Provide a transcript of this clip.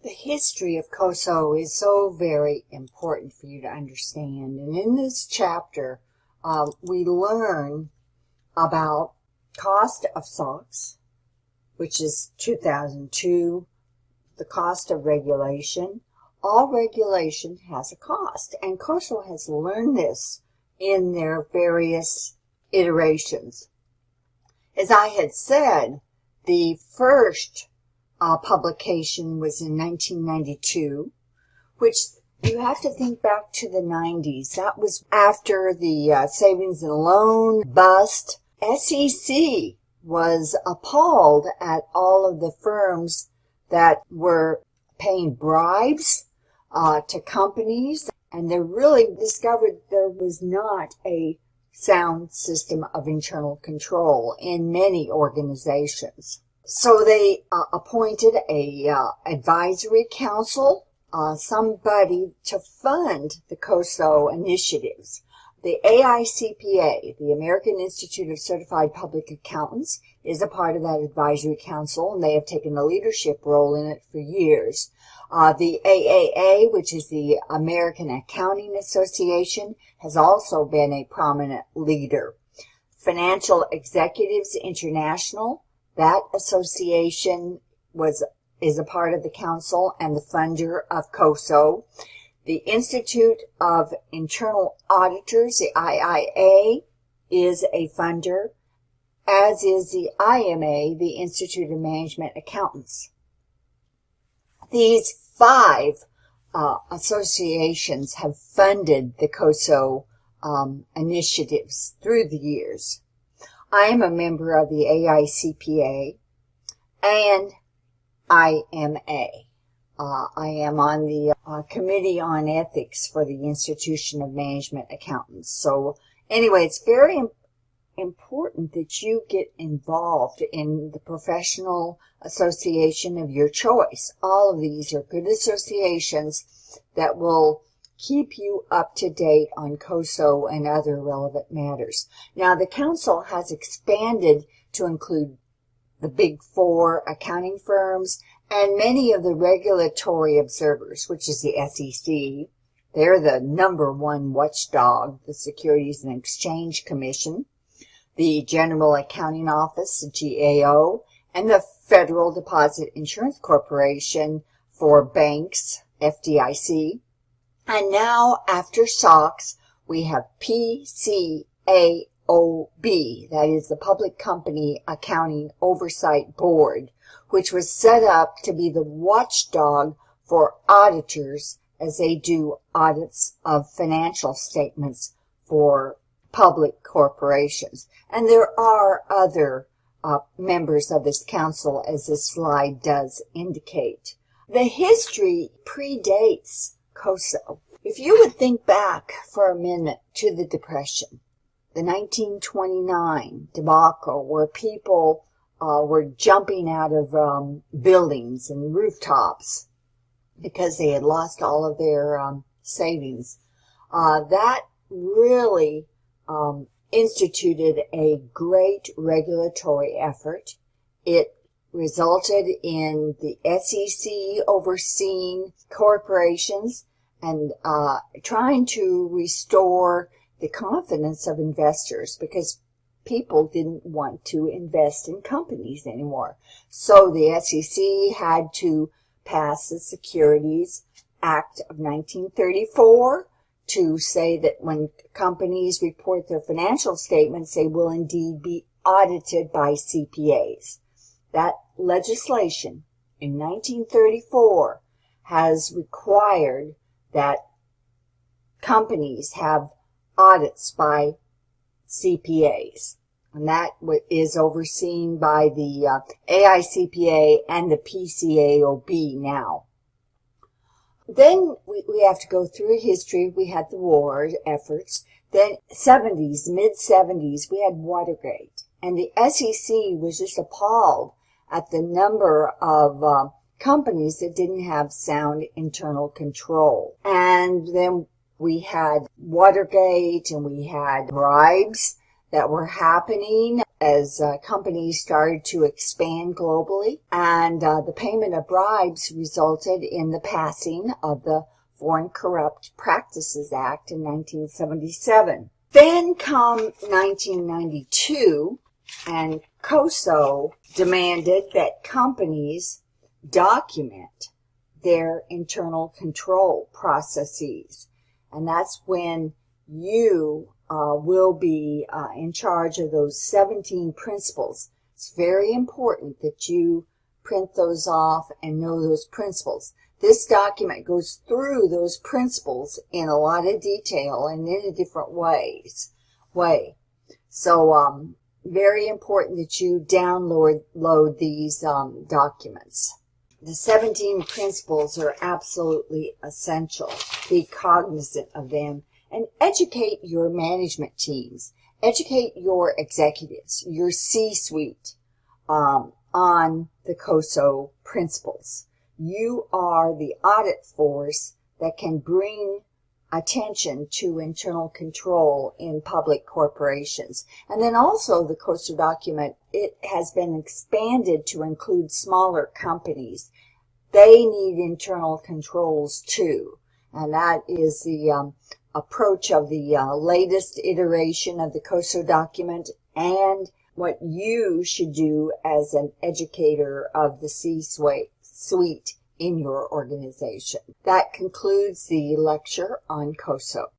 The history of COSO is so very important for you to understand. And in this chapter, we learn about cost of SOX, which is 2002, the cost of regulation. All regulation has a cost, and COSO has learned this in their various iterations. As I had said, the first publication was in 1992, which you have to think back to the 90s. That was after the savings and loan bust. SEC was appalled at all of the firms that were paying bribes to companies, and they really discovered there was not a sound system of internal control in many organizations. So they appointed a advisory council, somebody to fund the COSO initiatives. The AICPA, the American Institute of Certified Public Accountants, is a part of that advisory council, and they have taken a leadership role in it for years. The AAA, which is the American Accounting Association, has also been a prominent leader. Financial Executives International, that association is a part of the council and the funder of COSO. The Institute of Internal Auditors, the IIA, is a funder, as is the IMA, the Institute of Management Accountants. These five associations have funded the COSO initiatives through the years. I am a member of the AICPA and IMA. I am on the Committee on Ethics for the Institution of Management Accountants. So anyway, it's very important that you get involved in the professional association of your choice. All of these are good associations that will keep you up to date on COSO and other relevant matters. Now, the council has expanded to include the Big Four accounting firms and many of the regulatory observers, which is the SEC. They're the number one watchdog, the Securities and Exchange Commission, the General Accounting Office, the GAO, and the Federal Deposit Insurance Corporation for banks, FDIC. And now, after SOX, we have PCAOB, that is the Public Company Accounting Oversight Board, which was set up to be the watchdog for auditors as they do audits of financial statements for public corporations. And there are other members of this council, as this slide does indicate. The history predates COSO. If you would think back for a minute to the Depression, the 1929 debacle where people were jumping out of buildings and rooftops because they had lost all of their savings, that really instituted a great regulatory effort. It resulted in the SEC overseeing corporations and trying to restore the confidence of investors, because people didn't want to invest in companies anymore. So the SEC had to pass the Securities Act of 1934 to say that when companies report their financial statements, they will indeed be audited by CPAs. That legislation in 1934 has required that companies have audits by CPAs, and that is overseen by the AICPA and the PCAOB now. Then we have to go through history. We had the war efforts. Then mid-70s, we had Watergate. And the SEC was just appalled at the number of companies that didn't have sound internal control. And then we had Watergate, and we had bribes that were happening as companies started to expand globally, and the payment of bribes resulted in the passing of the Foreign Corrupt Practices Act in 1977. Then come 1992, and COSO demanded that companies document their internal control processes. And that's when you will be in charge of those 17 principles. It's very important that you print those off and know those principles. This document goes through those principles in a lot of detail and in a different way. So very important that you download these documents. The 17 principles are absolutely essential. Be cognizant of them and educate your management teams. Educate your executives, your C-suite, on the COSO principles. You are the audit force that can bring attention to internal control in public corporations. And then also the COSO document, it has been expanded to include smaller companies. They need internal controls too. And that is the approach of the latest iteration of the COSO document and what you should do as an educator of the C-suite in your organization. That concludes the lecture on COSO.